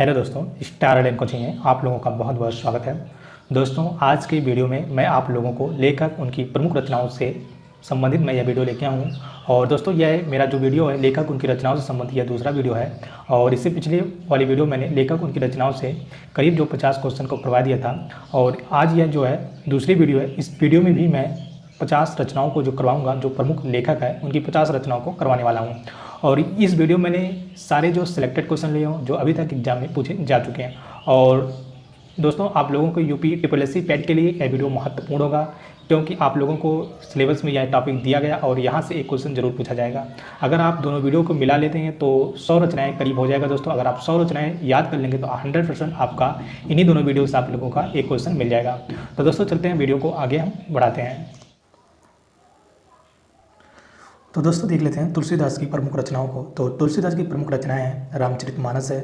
Hello दोस्तों, star and coaching में आप लोगों का बहुत बहुत स्वागत है। दोस्तों, आज के वीडियो में मैं आप लोगों को लेखक उनकी प्रमुख रचनाओं से संबंधित मैं यह वीडियो लेके आया हूँ। और दोस्तों, यह मेरा जो वीडियो है लेखक उनकी रचनाओं से संबंधित यह दूसरा वीडियो है। और इससे पिछले वाली वीडियो मैंने लेखक उनकी रचनाओं से करीब जो 50 क्वेश्चन को करवा दिया था। और आज यह जो है दूसरी वीडियो है। इस वीडियो में भी मैं 50 रचनाओं को जो करवाऊँगा, जो प्रमुख लेखक है उनकी 50 रचनाओं को करवाने वाला हूँ। और इस वीडियो में मैंने सारे जो सिलेक्टेड क्वेश्चन लिए हों जो अभी तक एग्जाम में पूछे जा चुके हैं। और दोस्तों, आप लोगों को यूपी SSC पैट के लिए यह वीडियो महत्वपूर्ण होगा, क्योंकि आप लोगों को सिलेबस में यह टॉपिक दिया गया और यहाँ से एक क्वेश्चन जरूर पूछा जाएगा। अगर आप दोनों वीडियो को मिला लेते हैं तो 100 रचनाएँ करीब हो जाएगा। दोस्तों, अगर आप 100 रचनाएँ याद कर लेंगे तो 100% आपका इन्हीं दोनों वीडियो से आप लोगों का एक क्वेश्चन मिल जाएगा। तो दोस्तों, चलते हैं वीडियो को आगे हम बढ़ाते हैं। तो दोस्तों, देख लेते हैं तुलसीदास की प्रमुख रचनाओं को। तो तुलसीदास की प्रमुख रचनाएं हैं रामचरितमानस है,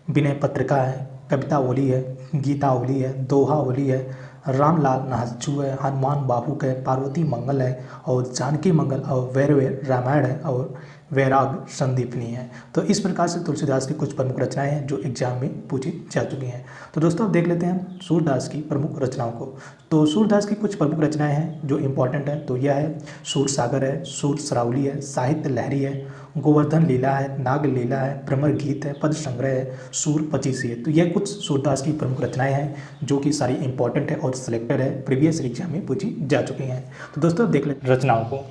विनय पत्रिका है, कवितावली है, गीतावली है, दोहावली है, रामलाल नहस्चू है, हनुमान बाबू है, पार्वती मंगल है और जानकी मंगल और वैरवे रामायण है और वैराग संदीपनी है। तो इस प्रकार से तुलसीदास की कुछ प्रमुख रचनाएं हैं जो एग्जाम में पूछी जा चुकी हैं। तो दोस्तों, अब देख लेते हैं सूरदास की प्रमुख रचनाओं को। तो सूरदास की कुछ प्रमुख रचनाएं हैं जो इंपॉर्टेंट है। तो यह है सूर सागर है, सूर सरावली है, साहित्य लहरी है, गोवर्धन लीला है, नाग लीला है, भ्रमर गीत है, पद संग्रह है, सूर पचीसी है। तो यह कुछ सूरदास की प्रमुख रचनाएं हैं जो कि सारी इंपॉर्टेंट है और सिलेक्टेड है, प्रीवियस एग्जाम में पूछी जा चुकी हैं। तो दोस्तों, देख लेते हैं रचनाओं को।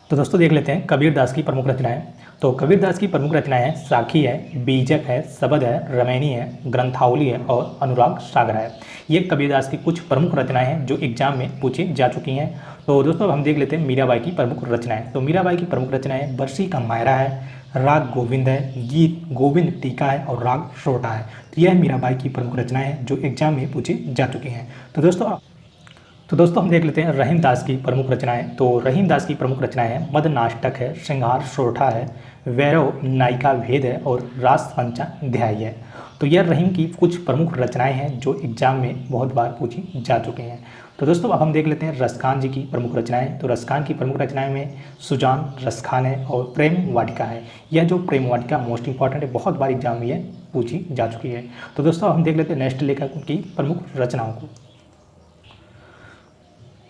तो दोस्तों, देख लेते हैं कबीरदास की प्रमुख रचनाएं। तो कबीरदास की प्रमुख रचनाएं हैं साखी है, बीजक है, शबद है, रमैनी है, ग्रंथावली है और अनुराग सागर है। ये कबीरदास की कुछ प्रमुख रचनाएं हैं जो एग्जाम में पूछी जा चुकी हैं। तो दोस्तों, अब हम देख लेते हैं मीराबाई की प्रमुख रचनाएं। तो मीराबाई की प्रमुख रचनाएं बरसी का मायरा है, राग गोविंद है, गीत गोविंद टीका है और राग सोटा है। तो यह मीराबाई की प्रमुख रचनाएं हैं जो एग्जाम में पूछी जा चुकी हैं। तो दोस्तों हम देख लेते हैं रहीमदास की प्रमुख रचनाएं। तो रहीमदास की प्रमुख रचनाएं हैं मद नाटक है, श्रृंगार सोठा है, वैरव नायिका भेद है और रास पंचाध्याय है। तो यह रहीम की कुछ प्रमुख रचनाएं हैं जो एग्जाम में बहुत बार पूछी जा चुकी हैं। तो दोस्तों, अब हम देख लेते हैं रसखान जी की प्रमुख रचनाएं। तो रसखान की प्रमुख रचनाएं में सुजान, रसखान है और प्रेम वाटिका है। यह जो प्रेम वाटिका मोस्ट इंपॉर्टेंट है, बहुत बार एग्जाम में यह पूछी जा चुकी है। तो दोस्तों, हम देख लेते हैं नेक्स्ट लेखक की प्रमुख रचनाओं को।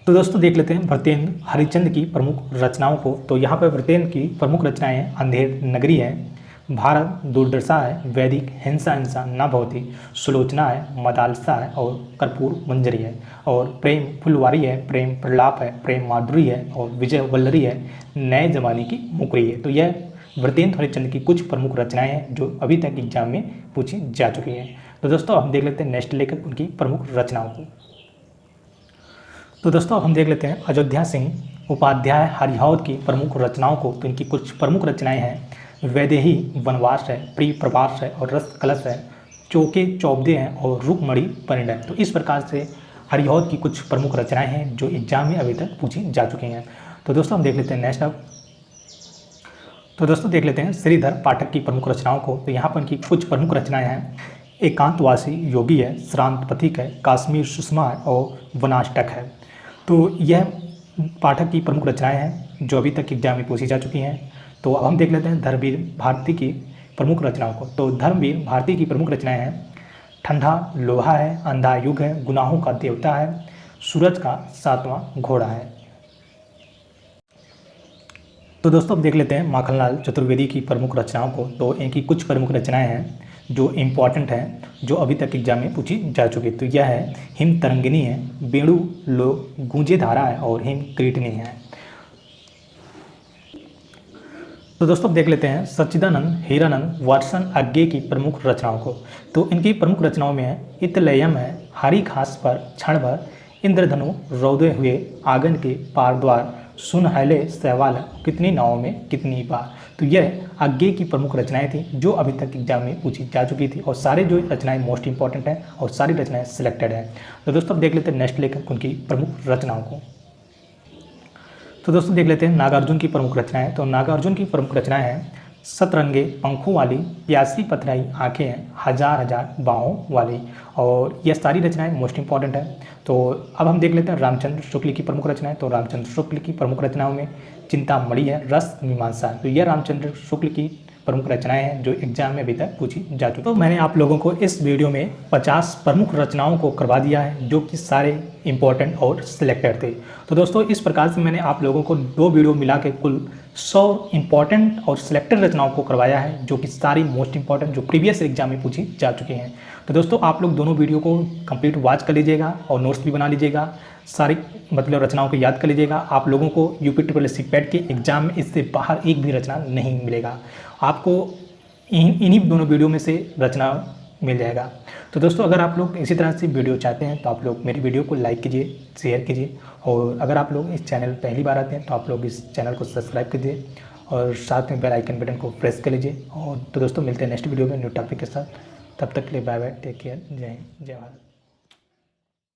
तो दोस्तों, देख लेते हैं भरतेंद्र हरिश्चंद्र की प्रमुख रचनाओं को। तो यहाँ पर भरतेंद्र की प्रमुख रचनाएं हैं अंधेर नगरी है, भारत दुर्दशा है, वैदिक हिंसा हिंसा न भवती, सुलोचना है, मदालसा है और कर्पूर मंजरी है और प्रेम फुलवारी है, प्रेम प्रलाप है, प्रेम माधुरी है और विजय वल्लरी है, नए जमाने की मुकरी है। तो यह भरतेंद्र हरिश्चंद्र की कुछ प्रमुख रचनाएं हैं जो अभी तक एग्जाम में पूछी जा चुकी हैं। तो दोस्तों, हम देख लेते हैं नेक्स्ट लेखक उनकी प्रमुख रचनाओं को। तो दोस्तों, हम देख लेते हैं अयोध्या सिंह उपाध्याय हरिहौद की प्रमुख रचनाओं को। तो इनकी कुछ प्रमुख रचनाएं हैं वैदेही वनवास है, प्रिय प्रवास है और रस कलश है, चौके चौबदे हैं और रुकमणि परिणय। तो इस प्रकार से हरिहौद की कुछ प्रमुख रचनाएं हैं जो एग्जाम में अभी तक पूछी जा चुकी हैं। तो दोस्तों, हम देख लेते हैं नेक्स्ट अब। तो दोस्तों, देख लेते हैं श्रीधर पाठक की प्रमुख रचनाओं को। तो यहाँ पर इनकी कुछ प्रमुख रचनाएं हैं एकांतवासी योगी है, श्रांत पथिक है, काश्मीर सुषमा है और वनाष्टक है। तो यह पाठक की प्रमुख रचनाएं हैं जो अभी तक एग्जाम में पूछी जा चुकी हैं। तो अब हम देख लेते हैं धर्मवीर भारती की प्रमुख रचनाओं को। तो धर्मवीर भारती की प्रमुख रचनाएं हैं ठंडा लोहा है, अंधा युग है, गुनाहों का देवता है, सूरज का सातवां घोड़ा है। तो दोस्तों, अब देख लेते हैं माखनलाल चतुर्वेदी की प्रमुख रचनाओं को। तो इनकी कुछ प्रमुख रचनाएं हैं जो इम्पॉर्टेंट हैं जो अभी तक एग्जाम में पूछी जा चुकी। तो यह है हिम तरंगिनी है, बेणु लो गूंजे धारा है और हिम क्रीटनी है। तो दोस्तों, देख लेते हैं सच्चिदानंद हीरानंद वाटसन अज्ञे की प्रमुख रचनाओं को। तो इनकी प्रमुख रचनाओं में है इतलयम है, हरी घास पर क्षण भर, इंद्रधनु रौदे हुए आंगन के पार द्वार, सुन हले सहवाल, कितनी नावों में कितनी बार। तो यह अज्ञे की प्रमुख रचनाएं थी जो अभी तक एग्जाम में पूछी जा चुकी थी और सारे जो रचनाएं मोस्ट इंपॉर्टेंट हैं और सारी रचनाएं सिलेक्टेड हैं। तो दोस्तों, अब देख लेते हैं नेक्स्ट लेखक उनकी प्रमुख रचनाओं को। तो दोस्तों, देख लेते हैं नागार्जुन की प्रमुख रचनाएं। तो नागार्जुन की प्रमुख रचनाएं हैं सतरंगे पंखों वाली, प्यासी पथराई आंखें हैं, हजार हजार बाहों वाली। और यह सारी रचनाएं मोस्ट इंपॉर्टेंट है। तो अब हम देख लेते हैं रामचंद्र शुक्ल की प्रमुख रचनाएं। तो रामचंद्र शुक्ल की प्रमुख रचनाओं में चिंतामणि है, रस मीमांसा। तो यह रामचंद्र शुक्ल की प्रमुख रचनाएं हैं जो एग्जाम में अभी तक पूछी जा चुकी। तो मैंने आप लोगों को इस वीडियो में 50 प्रमुख रचनाओं को करवा दिया है जो कि सारे इंपॉर्टेंट और सिलेक्टेड थे। तो दोस्तों इस प्रकार से मैंने आप लोगों को 2 वीडियो मिला के कुल 100 इंपॉर्टेंट और सिलेक्टेड रचनाओं को करवाया है जो कि सारी मोस्ट इंपॉर्टेंट जो प्रीवियस एग्जाम में पूछी जा चुकी हैं। तो दोस्तों आप लोग दोनों वीडियो को कंप्लीट वॉच कर लीजिएगा और नोट्स भी बना लीजिएगा, सारी मतलब रचनाओं को याद कर लीजिएगा। आप लोगों को यूपी पैट के एग्जाम में इससे बाहर एक भी रचना नहीं मिलेगा, आपको इन्हीं दोनों वीडियो में से रचना मिल जाएगा। तो दोस्तों अगर आप लोग इसी तरह से वीडियो चाहते हैं तो आप लोग मेरी वीडियो को लाइक कीजिए, शेयर कीजिए, और अगर आप लोग इस चैनल पहली बार आते हैं तो आप लोग इस चैनल को सब्सक्राइब कीजिए और साथ में बेल आइकन बटन को प्रेस कर लीजिए। और तो दोस्तों मिलते हैं नेक्स्ट वीडियो में न्यू टॉपिक के साथ। तब तक के लिए बाय बाय, टेक केयर, जय हिंद, जय भारत।